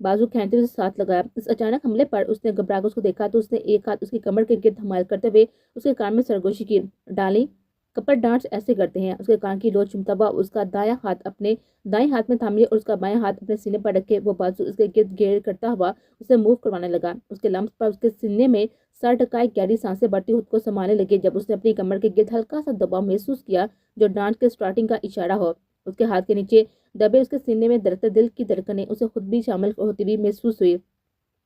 بازو کھینچتے ہوئے ساتھ لگایا۔ اس اچانک حملے پر اس نے گھبرا کر اس کو دیکھا تو اس نے ایک ہاتھ اس کی کمر کے گرد حمایت کرتے ہوئے اس کے کان میں سرگوشی کی۔ ڈارلنگ، کپڑ ڈانس ایسے کرتے ہیں۔ اس کے کان کی لوچ چومتا ہوا اس کا دایاں ہاتھ اپنے دائیں ہاتھ میں تھام لیا اور اس کا بایاں ہاتھ اپنے سینے پر رکھے وہ بازو اس کے گرد گیر کرتا ہوا اسے موو کروانے لگا۔ اس کے لمس پر اس کے سینے میں سر ٹکائے گہری سانسیں بڑھتی خود کو سنبھالنے لگے جب اس نے اپنی کمر کے گرد ہلکا سا دباؤ محسوس کیا جو ڈانس کے سٹارٹنگ کا اشارہ ہو۔ اس کے ہاتھ کے نیچے دبے اس کے سینے میں دھڑکتے دل کی دھڑکنیں اسے خود بھی شامل ہوتی ہوئی محسوس ہوئی۔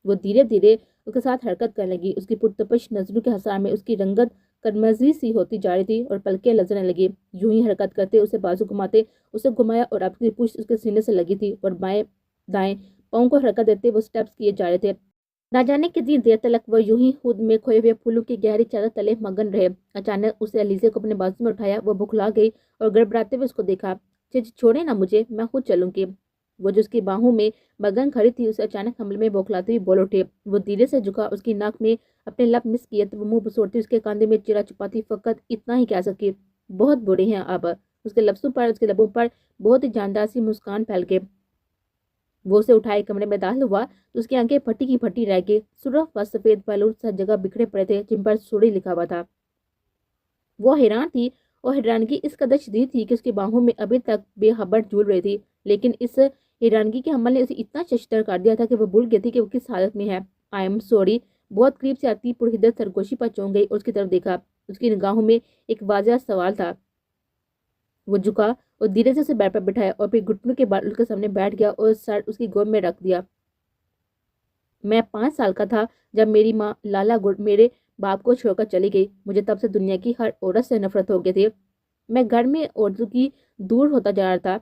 وہ دھیرے دھیرے اس کے ساتھ حرکت کرنے لگی۔ اس کی پرتپش نظروں کے حصار میں اس کی رنگت قرمزی سی ہوتی جا رہی تھی اور پلکیں لرزنے لگی۔ یوں ہی حرکت کرتے اسے بازو گھماتے اسے گھمایا اور اب کی پشت اس کے سینے سے لگی تھی اور بائیں دائیں پاؤں کو حرکت دیتے وہ سٹیپس کیے جا رہے تھے۔ نہ جانے کتنی دیر تلک وہ یوں ہی خود میں کھوئے ہوئے پھولوں کی گہری چادر تلے مگن رہے۔ اچانک اسے علیزے کو اپنے بازو میں اٹھایا، وہ بکھلا گئی اور گڑبڑاتے ہوئے اس کو دیکھا۔ چھوڑے نہ مجھے، میں خود چلوں گی۔ وہ جو اس کی باہوں میں مگن کھڑی تھی اسے اچانک حملے میں بوکھلاتی ہوئی بول اٹھی۔ وہ دھیرے سے جھکا، اس کی ناک میں اپنے لب مس کیے تو وہ منہ بسوڑتی اس کے کاندھے میں چیرا چھپاتی فقط اتنا ہی کہہ سکی، بہت بڑے ہیں آپ۔ اس کے لبوں پر بہت ہی جاندار سی مسکان پھیل گئی۔ وہ اسے اٹھائے کمرے میں داخل ہوا تو اس کی آنکھیں پھٹی کی پھٹی رہ گئی۔ سرخ و سفید بالوں سب جگہ بکھرے پڑے تھے جن پر سوری لکھا ہوا تھا۔ وہ حیران تھی اور حیرانگی اس قدر شدید تھی کہ اس کی باہوں میں ابھی تک بے خبر جھول رہی تھی، لیکن اس حیرانگی کے حمل نے اسے اتنا ششدر کر دیا تھا کہ وہ بھول گئی تھی کہ وہ کس حالت میں ہے۔ آئی ایم سوری بہت قریب سے آتی پرحدت سرگوشی پر چونک گئی اور اس کی طرف دیکھا۔ اس کی نگاہوں میں ایک واضح سوال تھا۔ وہ جھکا اور دھیرے سے اسے بیڈ پر بٹھایا اور پھر گھٹنوں کے بال اس کے سامنے بیٹھ گیا اور سر اس کی گود میں رکھ دیا۔ میں 5 سال کا تھا جب میری ماں لالا گڑ میرے باپ کو چھوڑ کر چلی گئی۔ مجھے تب سے دنیا کی ہر عورت سے نفرت ہو گئی تھی۔ میں گھر میں عورتوں کی دور ہوتا جا رہا تھا۔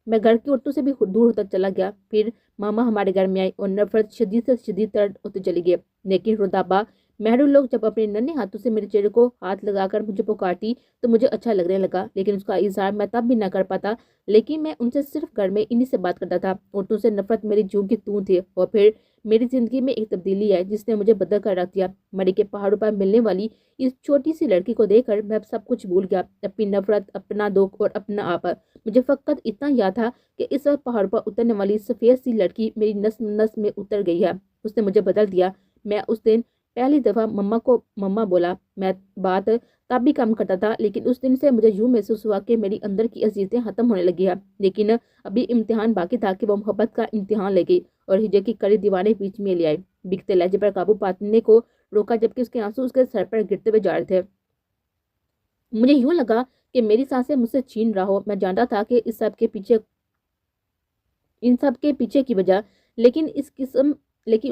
میں گھر کی عورتوں سے بھی دور ہوتا چلا گیا۔ پھر ماما ہمارے گھر میں آئی اور نفرت شدید سے شدید تر ہوتی چلی گئی۔ لیکن رودابا مہرو لوگ جب اپنے ننھے ہاتھوں سے میرے چہرے کو ہاتھ لگا کر مجھے پکارتی تو مجھے اچھا لگنے لگا، لیکن اس کا اظہار میں تب بھی نہ کر پاتا۔ لیکن میں ان سے صرف گھر میں انہی سے بات کرتا تھا۔ عورتوں سے نفرت میری جوں کی توں تھی۔ اور پھر میری زندگی میں ایک تبدیلی آئی جس نے مجھے بدل کر رکھ دیا۔ مری کے پہاڑوں پر ملنے والی اس چھوٹی سی لڑکی کو دیکھ کر میں سب کچھ بھول گیا، اپنی نفرت، اپنا دکھ اور اپنا آپ۔ مجھے فقط اتنا یاد تھا کہ اس وقت پہاڑوں پر اترنے والی سفید سی لڑکی میری نس نس میں اتر گئی ہے۔ اس نے مجھے بدل دیا۔ میں اس دن پہلی دفعہ مما کو مما بولا۔ میں بات تب بھی کم کرتا تھا، لیکن اس دن سے مجھے یوں محسوس ہوا کہ میری اندر کی عزیزیں ختم ہونے لگی ہیں۔ لیکن ابھی امتحان باقی تھا کہ وہ محبت کا امتحان لے گئی اور ہجے کی کڑی دیوانے بیچ میں لے آئی۔ بکتے لہجے پر قابو پانے کو روکا جبکہ اس کے آنسو اس کے سر پر گرتے ہوئے جا رہے تھے۔ مجھے یوں لگا کہ میری سانسیں مجھ سے چھین رہا ہو۔ میں جانتا تھا کہ ان سب کے پیچھے کی وجہ، لیکن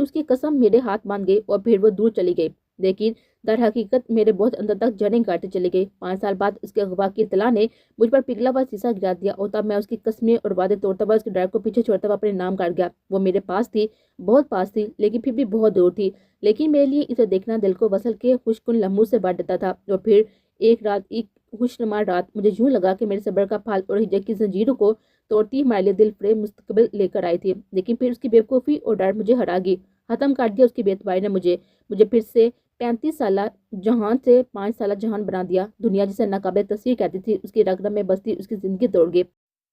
اس کی قسم میرے ہاتھ باندھ گئی اور پھر وہ دور چلی گئی۔ لیکن در حقیقت میرے بہت اندر تک جڑیں کاٹتے چلی گئی۔ 5 سال بعد اس کے اغوا کی اطلاع نے مجھ پر پگھلا ہوا سیسا گرا دیا اور تب میں اس کی قسمیں اور وعدے توڑتا ہوا اس کے ڈر کو پیچھے چھوڑتا ہوا اپنے نام کاٹ گیا۔ وہ میرے پاس تھی، بہت پاس تھی، لیکن پھر بھی بہت دور تھی۔ لیکن میرے لیے اسے دیکھنا دل کو وصل کے خوشکن لمحوں سے بھر دیتا تھا۔ اور پھر ایک خوشنما رات مجھے یوں لگا کہ میرے صبر کا پھل اور ہجے کی زنجیروں کو توڑتی ہمارے لیے دل فریب مستقبل لے کر آئی تھی۔ لیکن پھر اس کی بیوقوفی اور ڈر مجھے ہرا گئی، ختم کر دیا۔ اس کی بے اعتباری نے مجھے پھر سے 35 سالہ جہان سے 5 سالہ جہان بنا دیا۔ دنیا جسے ناقابل تصویر کہتی تھی اس کی رگ رگ میں بستی اس کی زندگی توڑ گئی۔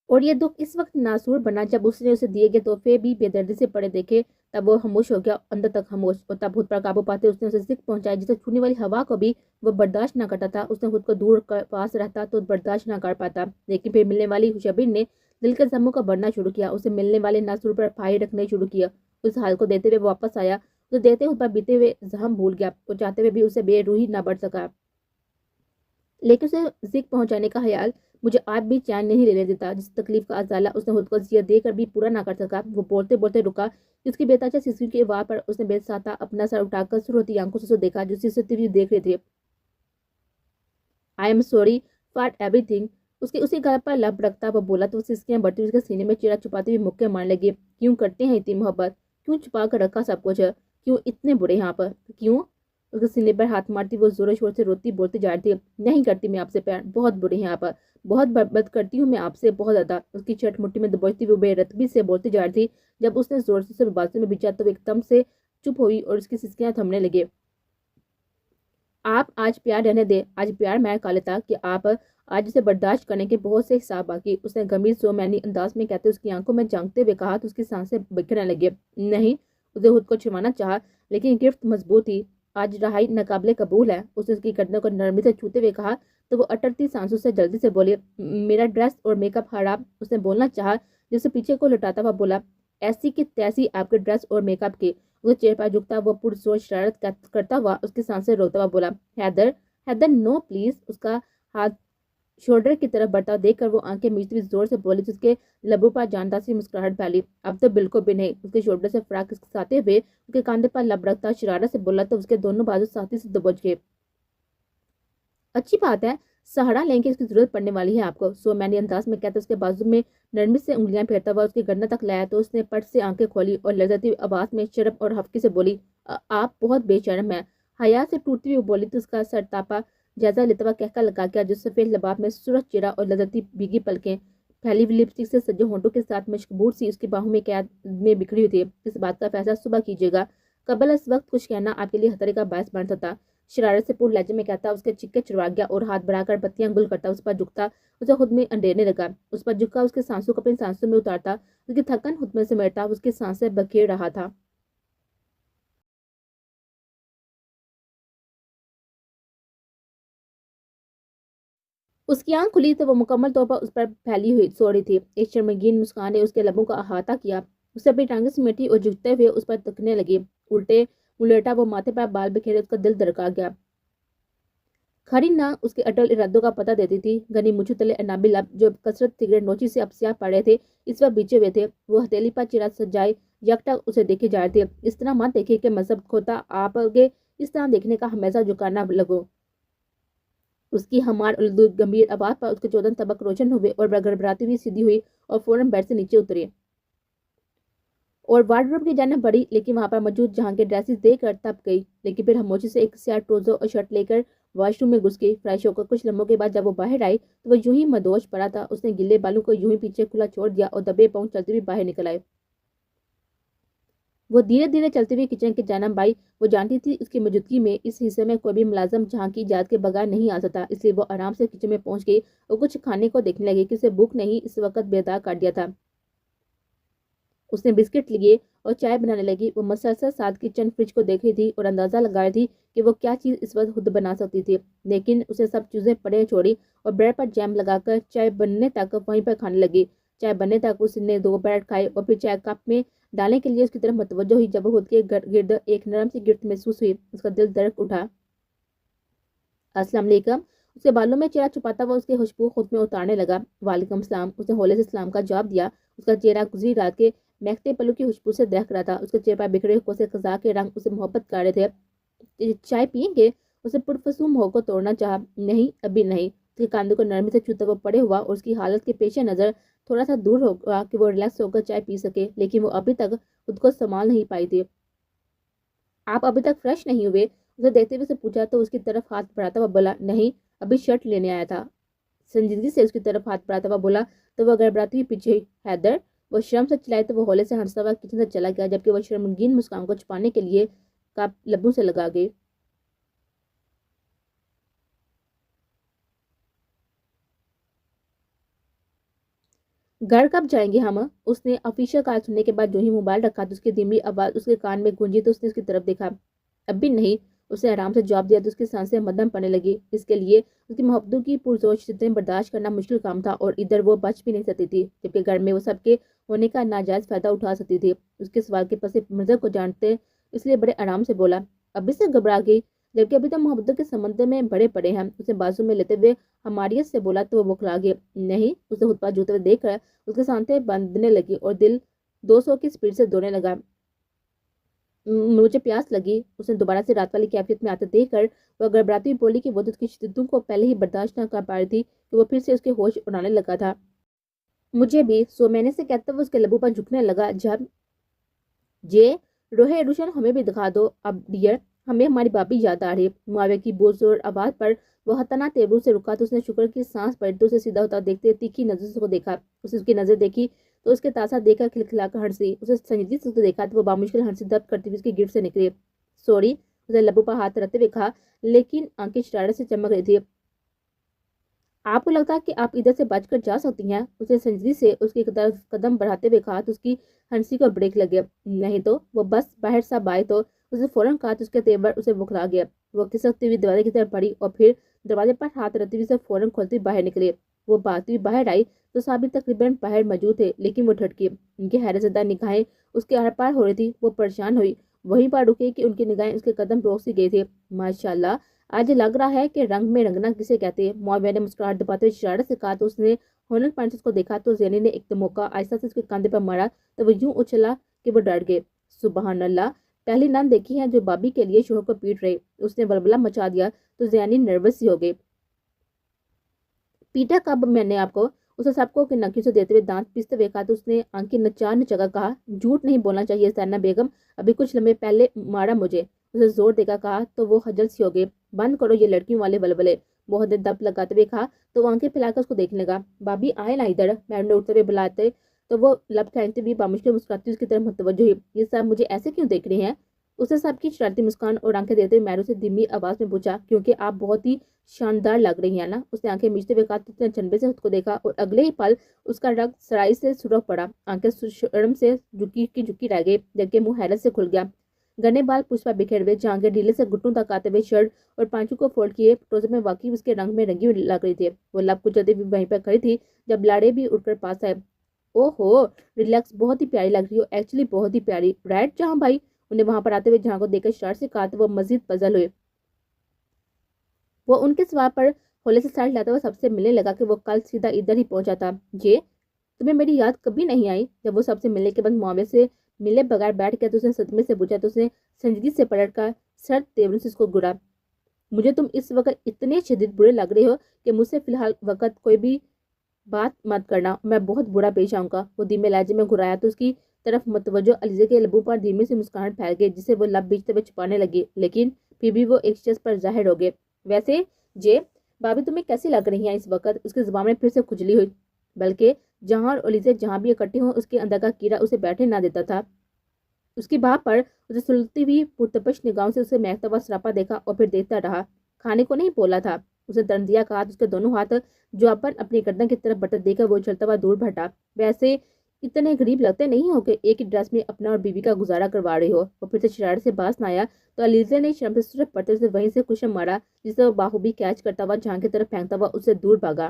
اور یہ دکھ اس وقت ناسور بنا جب اس نے اسے دیے گئے تحفے بھی بے دردی سے پڑے دیکھے۔ تب وہ خاموش ہو گیا، اندر تک خاموش، اور تب خود پر قابو پاتے اس نے اسے ذکر پہنچائی جسے چھونے والی ہوا کو بھی وہ برداشت نہ کرتا تھا۔ اس نے خود کو دور پاس رہتا تو برداشت نہ کر پاتا، لیکن پھر ملنے والی خوشخبری نے دل کے زخموں کو بڑھنا شروع کیا۔ اسے ملنے والے ناسور پر پھائی رکھنے شروع کیا۔ اس حال کو دیتے ہوئے واپس آیا، اسے دیتے ہوئے پر بیتے ہوئے زخم بھول گیا اور چاہتے ہوئے بھی اسے بے روحی نہ بڑھ سکا۔ لیکن اسے ذکر پہنچانے کا خیال مجھے آج بھی چین نہیں لینے دیتا۔ جس تکلیف کا ازالہ اس نے خود کو اذیت دے کر بھی پورا نہ کر سکا۔ وہ بولتے بولتے رکا کہ اس کی بیتاچہ سسکیوں کی آواز پر اس نے بے ساتا اپنا سر اٹھا کر سرخی آنکھوں سے اسے دیکھا جو اسے ستوی دیکھ رہی تھی۔ آئی ایم سوری فار ایوری تھنگ، اس کے اسی گال پر لب رکھتا وہ بولا تو وہ سسکیاں بڑھتی ہوئی اس کے سینے میں چیرا چھپاتی ہوئی مکے مارنے لگی۔ کیوں کرتے ہیں اتنی محبت؟ کیوں چھپا کر رکھا سب کچھ؟ کیوں اتنے برے یہاں پر؟ کیوں؟ اس کے سینے پر ہاتھ مارتی وہ زور شور سے روتی بولتی جا رہی تھی۔ نہیں کرتی میں آپ سے پیار، بہت برے ہیں آپ، بہت بد کرتی ہوں میں آپ سے، بہت زیادہ۔ اس کی چھٹ مٹھی میں دبوچتی ہوئی بے رتبی سے بولتی جا رہی تھی۔ جب اس نے زور سے بازو میں بچھا تو وہ ایک دم سے چپ ہوئی اور اس کی سسکیاں تھمنے لگے۔ آپ آج پیار رہنے دیں، آج پیار میں کہا لیتا کہ آپ آج اسے برداشت کرنے کے بہت سے حساب باقی۔ اس نے گمبھیر سومینی انداز میں کہتے اس کی آنکھوں میں جھانکتے ہوئے کہا تو اس کی سانسیں بکھرنے لگے۔ نہیں، اسے خود کو چھڑوانا چاہا لیکن گرفت مضبوط تھی۔ آج رہائی ناقابل قبول ہے، اس نے اس کی گردن کو نرمی سے چھوتے ہوئے کہا تو وہ اٹرتی سانسوں سے جلدی سے بولی، میرا ڈریس اور میک اپ خراب۔ اس نے بولنا چاہا جسے پیچھے کو لٹاتا ہوا بولا، ایسی کی تیسی آپ کے ڈریس اور میک اپ کی۔ اسے چہرے پر جھکتا وہ پرزور شرارت کرتا ہوا اس کی سانسیں روکتا ہوا بولا، حیدر حیدر نو پلیز۔ اس کا ہاتھ شولڈر کی طرف بڑھتا دیکھ کر وہ آنکھیں میچتی ہوئی زور سے بولی تو اس کے لبوں پر جاندار سی مسکراہٹ پھیلی۔ اب تو بالکل بھی نہیں۔ اس کے شولڈر سے فراق کساتے ہوئے اس کے کاندھے پر لب رکھتا شرارت سے بولا تو اس کے دونوں بازو ساتھی سے دبوچ گئے۔ اچھی بات ہے، سہارا لیں کہ اس کی ضرورت پڑنے والی ہے آپ کو، سومینی انداز میں کہتا اس کے بازو میں نرمی سے انگلیاں پھیرتا ہوا اس کی گردن تک لایا تو اس نے پٹ سے آنکھیں کھولی اور لرزتی آواز میں شرم اور ہفکی سے بولی، آپ بہت بے شرم ہیں۔ حیا سے ٹوٹتی ہوئی بولی تو اس کا سر تاپا جائزہ لیتا ہوا کہکا لگا گیا جو سفید لباس میں سرخ چہرہ اور لذتی بھیگی پلکیں پھیلی ہوئی لپسٹک سے سجے ہونٹوں کے ساتھ مشکبور سی اس کی باہوں میں قید میں بکھری ہوئی تھی۔ اس بات کا فیصلہ صبح کیجیے گا، قبل اس وقت کچھ کہنا آپ کے لیے خطرے کا باعث بن سکتا۔ شرارت سے پر لہجے میں کہتا اس کے چکے چڑوا گیا اور ہاتھ بڑھا کر بتیاں گل کرتا اس پر جھکتا اسے خود میں انڈیرنے لگا۔ اس پر جھکا اس کے سانسوں کو اپنی سانسوں میں اتارتا اس کی تھکن خود میں سمیٹتا اس کی سانسیں بکھیر رہا تھا۔ اس کی آنکھ کھلی تو وہ مکمل طور پر اس پر پھیلی ہوئی سو رہی تھی۔ ایک شرمگین مسکان نے اس کے لبوں کا احاطہ کیا، اسے اپنی ٹانگیں سمیٹی اور جھکتے ہوئے اس پر تکنے لگی۔ الٹا وہ ماتھے پر بال بکھیرے اس کا دل دھڑکا گیا۔ کھڑی نہ اس کے اٹل ارادوں کا پتہ دیتی تھی۔ گھنی مونچھوں تلے انابی لب جو کثرت سگریٹ نوچی سے اب سیاہ پڑ رہے تھے اس وقت بیچے ہوئے تھے۔ وہ ہتھیلی پر چہرہ سجائے یکٹا اسے دیکھے جا رہے تھے۔ اس طرح مت دیکھیے کہ مذہب کھوتا آپ آگے اس طرح دیکھنے کا ہمیشہ جھکانا لگو۔ اس کی ہمار الدود گمبھیر آواز پر اس کے چودن طبق روشن ہوئے اور گڑبڑاتی ہوئی سیدھی ہوئی اور فوراً بیڈ سے نیچے اتری اور وارڈروب کی جانب بڑھی، لیکن وہاں پر موجود جہاں کے ڈریسز دیکھ کر تپ گئی، لیکن پھر خاموشی سے ایک سیاہ ٹروزر اور شرٹ لے کر واش روم میں گھس گئی۔ فریش ہو کر کچھ لمحوں کے بعد جب وہ باہر آئی تو وہ یوں ہی مدوش پڑا تھا۔ اس نے گلے بالوں کو یوں ہی پیچھے کھلا چھوڑ دیا اور دبے پاؤں چلتی ہوئی باہر نکل آئے۔ وہ دھیرے دھیرے چلتی ہوئی کچن کی جانب آئی۔ وہ جانتی تھی اس کی موجودگی میں اس حصے میں کوئی بھی ملازم جہاں کی اجازت کے بغیر نہیں آ سکتا، اس لیے وہ آرام سے کچن میں پہنچ گئی اور کچھ کھانے کو دیکھنے لگی کہ اسے بھوک نہیں اس وقت بیدار کر دیا تھا۔ اس نے بسکٹ لیے اور چائے بنانے لگی۔ وہ مسلسل ساتھ کچن فریج کو دیکھ رہی تھی اور اندازہ لگا رہی تھی کہ وہ کیا چیز اس وقت خود بنا سکتی تھی، لیکن اسے سب چیزیں پڑے چھوڑی اور بریڈ پر جیم لگا کر چائے بننے تک وہیں پر کھانے لگی۔ چائے بننے تک اس نے 2 بریڈ کھائے اور پھر چائے کپ میں ڈالنے کے لیے اس کی طرف متوجہ ہوئی۔ جب وہ خود کے گرد ایک نرم سی گرفت محسوس ہوئی اس کا دل دھڑک اٹھا۔ السلام علیکم۔ اس کے بالوں میں چہرہ چھپاتا ہوا اس کی خوشبو خود میں اتارنے لگا۔ وعلیکم السلام۔ اس نے ہولے سے سلام کا جواب دیا۔ اس کا چہرہ گزری رات کے مہکتے پلوں کی خوشبو سے دہک رہا تھا۔ اس کے چہرے پر بکھرے ہوئے خزاں کے رنگ اسے محبت کر رہے تھے۔ چائے پیئیں گے؟ اسے پرفسوم ہو کو توڑنا چاہا۔ نہیں، ابھی نہیں۔ اس کے کاندھوں کو نرمی سے چھوتا ہوا پڑے ہوا اور اس کی حالت کے پیش نظر تھوڑا سا دور ہوگا کہ وہ ریلیکس ہو کر چائے پی سکے، لیکن وہ ابھی تک خود کو سنبھال نہیں پائی تھی۔ آپ ابھی تک فریش نہیں ہوئے؟ اسے دیکھتے ہوئے سے پوچھا تو اس کی طرف ہاتھ بڑھاتا ہوا بولا، نہیں، ابھی شرٹ لینے آیا تھا۔ سنجیدگی سے اس کی طرف ہاتھ بڑھاتا ہوا بولا تو وہ گڑبڑاتی ہوئی پیچھے ہوئی۔ حیدر! وہ شرم سے چلائے تو وہ ہولے سے ہنستا ہوا کچن سے چلا گیا، جبکہ وہ شرمگین مسکان کو چھپانے کے لیے کپ لبوں سے لگا گئی۔ گھر کب جائیں گے ہم؟ اس نے آفیشیل کال سننے کے بعد جو ہی موبائل رکھا تو اس کی دھیمی آواز اس کے کان میں گونجی تو اس نے اس کی طرف دیکھا۔ ابھی نہیں، اس نے آرام سے جواب دیا تو اس کی سانسیں مدھم پڑنے لگی۔ اس کے لیے اس کی محبتوں کی پرزور شدتیں برداشت کرنا مشکل کام تھا اور ادھر وہ بچ بھی نہیں سکتی تھی، جبکہ گھر میں وہ سب کے ہونے کا ناجائز فائدہ اٹھا سکتی تھی۔ اس کے سوال کے پس منظر کو جانتے اس لیے بڑے آرام سے بولا، ابھی سے گھبرا گئی، جبکہ ابھی تو محبتوں کے سمندر میں بڑے پڑے ہیں۔ اسے بازو میں لیتے ہوئے ہماریت سے بولا تو وہ بکھلا گئے۔ نہیں، اسے خود پر جوتے ہوئے دیکھ کر اس کے سانسیں بندھنے لگی اور دل 200 کی سپیڈ سے دوڑنے لگا۔ مجھے پیاس لگی۔ اس نے دوبارہ سے رات والی کیفیت میں آتے دیکھ کر وہ گڑبڑاتی ہوئی بولی کہ وہ تو اس کی شدتوں کو پہلے ہی برداشت نہ کر پا رہی تھی کہ وہ پھر سے اس کے ہوش اڑانے لگا تھا۔ مجھے بھی، سومینی سے کہتے ہوئے اس کے لبوں پر جھکنے لگا۔ جب جے روحے ایڈوشن ہمیں بھی دکھا دو اب ڈیئر، ہمیں ہماری بابی یاد آ رہی۔ معاویہ کی بزرگ آواز پر وہ ہتنا تیبرو سے رکا تو اس نے شکر کی سانس بھری تو اسے سیدھا ہوتا دیکھتے تیکھی نظر سے کو دیکھا۔ اس نے اس کی نظر دیکھی تو اس کے تازہ دیکھ کر کھلکھلا کر ہنسی۔ اسے سنجیدگی سے دیکھا تو وہ بامشکل ہنسی دب کرتی ہوئی اس کی گرفت سے نکلی۔ سوری، اسے لبوں پر ہاتھ رکھتے ہوئے کہا، لیکن آنکھیں شرارت سے چمک رہی تھی۔ آپ کو لگتا ہے کہ آپ ادھر سے بچ کر جا سکتی ہیں؟ اسے سنجیدگی سے اس کی طرف قدم بڑھاتے ہوئے کہا تو اس کی ہنسی کو بریک لگ گیا۔ نہیں تو وہ بس باہر صاحب آئے تو اسے فوراً کہا تو اس کے تیور اسے بکھلا گیا۔ وہ کھسکتی ہوئی دروازے کی طرف بڑھی اور پھر دروازے پر ہاتھ رکھتے ہوئے اسے فوراً کھولتی ہوئی باہر نکلی۔ وہ بھاگتی ہوئی باہر آئی تو صاحب تقریباً باہر موجود تھے، لیکن وہ ٹھٹکی۔ ان کی حیرت زدہ نگاہیں اس کے آر پار ہو رہی تھی۔ وہ پریشان ہوئی، وہیں پر رکے کہ ان کی نگاہیں اس کے قدم روک سی گئی تھی۔ ماشاءاللہ، آج لگ رہا ہے کہ رنگ میں رنگنا کسے کہتے ہیں۔ معاویہ نے مسکراہٹ دباتے ہوئے شرارت سے کہا تو اس نے ہونر پرنسس کو دیکھا تو زینی نے ایک دھموکہ آہستہ سے اس کے کاندھے پر مارا تو وہ یوں اچھلا کہ وہ ڈر گئے۔ سبحان اللہ، پہلی نان دیکھی ہے جو بابی کے لیے شوہر کو پیٹ رہے۔ اس نے بلبلہ مچا دیا تو زینی نروس سی ہو گئی۔ پیٹا کب میں نے آپ کو؟ اسے سب کو نکیوں سے دیتے ہوئے دانت پیستے ہوئے کہا تو اس نے آنکھیں نچار نچگا کہا، جھوٹ نہیں بولنا چاہیے سینا بیگم، ابھی کچھ لمحے پہلے مارا مجھے۔ اسے زور دے کر کہا تو وہ خجل سی ہو گئی۔ بند کرو یہ لڑکیوں والے بلبلے، بہت دیر دب لگاتے ہوئے کہا تو وہ آنکھیں پھیلا کر اس کو دیکھنے لگا۔ بابی آئے نا ادھر، میڈم نے اٹھتے ہوئے بلاتے تو وہ لب کھینچتے ہوئے بامشکل مسکراتی اس کی طرف متوجہ ہوئی۔ یہ سب مجھے ایسے کیوں دیکھ رہے ہیں؟ اسے سب کی شرارتی مسکان اور آنکھیں دیتے ہوئے میرو سے دھیمی آواز میں پوچھا، کیونکہ آپ بہت ہی شاندار لگ رہی ہیں نا۔ اس نے آنکھیں میچتے ہوئے کہا تو اس نے چنبے سے خود کو دیکھا اور اگلے ہی پل اس کا رنگ سرائی سے سرخ پڑا۔ آنکھیں شرم سے جھکی رہ گئی جبکہ منہ حیرت سے کھل گیا۔ گھنے بال پوچھ پر بکھیر ہوئے، جانگیں ڈھیلے سے گھٹنوں تک آتے ہوئے شرٹ اور پانچوں کو فولڈ کیے ٹروزر میں واقعی اس کے رنگ میں رنگی ہوئی لگ رہی تھی۔ وہ لب کچلتے ہوئے وہیں پر کھڑی تھی جب لاڑے بھی اٹھ کر پاس آئے۔ او ہو، ریلیکس، بہت ہی پیاری لگ رہی ہو، ایکچولی بہت ہی پیاری، رائٹ جہاں بھائی؟ انہیں وہاں پر آتے ہوئے جہاں کو دیکھ کر شرارت سے کہا تو وہ مزید پزل ہوئے۔ وہ ان کے سوال پر ہولے سے سر ہلاتا ہوا سب سے ملنے لگا کہ وہ کل سیدھا ادھر ہی پہنچا تھا۔ جی، تمہیں میری یاد کبھی نہیں آئی؟ جب وہ سب سے ملنے کے بعد معاویہ سے ملے بغیر بیٹھ گیا تو اس نے صدمے سے پوچھا تو اس نے سنجیدگی سے پلٹ کر سر تیورن سے اس کو گڑا۔ مجھے تم اس وقت اتنے شدید برے لگ رہے ہو کہ مجھ سے فی الحال وقت کوئی بھی بات مت کرنا، میں بہت برا پیش آؤں گا۔ وہ دھیمے لہجے میں گھرایا تو اس کی طرف متوجہ علیزہ کے لبوں پر دھیمے سے مسکراہٹ پھیل گئی جسے وہ لب بیچتے ہوئے چھپانے لگی، لیکن پھر بھی وہ ایک شخص پر ظاہر ہو گئے۔ ویسے جے، بابی تمہیں کیسی لگ رہی ہیں اس وقت؟ اس کی زبان میں پھر سے کھجلی ہوئی، بلکہ جہاں اور علیزہ جہاں بھی اکٹھے ہوں اس کے اندر کا کیڑا اسے بیٹھنے نہ دیتا تھا۔ اس کی باہ پر اسے سلگتی ہوئی پرتپش نگاہوں سے اسے مہکتا ہوا سراپا دیکھا اور پھر دیکھتا رہا۔ کھانے کو نہیں بولا تھا؟ اسے درندیا کہا تو اس کے دونوں ہاتھ جو اپنی گردن کی طرف بٹر دے کر وہ چلتا ہوا دور بھٹا۔ ویسے اتنے غریب لگتے نہیں ہو کہ ایک ہی ڈریس میں اپنا اور بیوی کا گزارا کروا رہے ہو۔ وہ پھر سے شرارت سے باز نہ آیا تو علیزہ نے شرم سے سرخ پڑتے سے وہیں سے کشم مارا جسے وہ باہوبی کیچ کرتا ہوا جہاں کی طرف پھینکتا ہوا اس سے دور بھاگا۔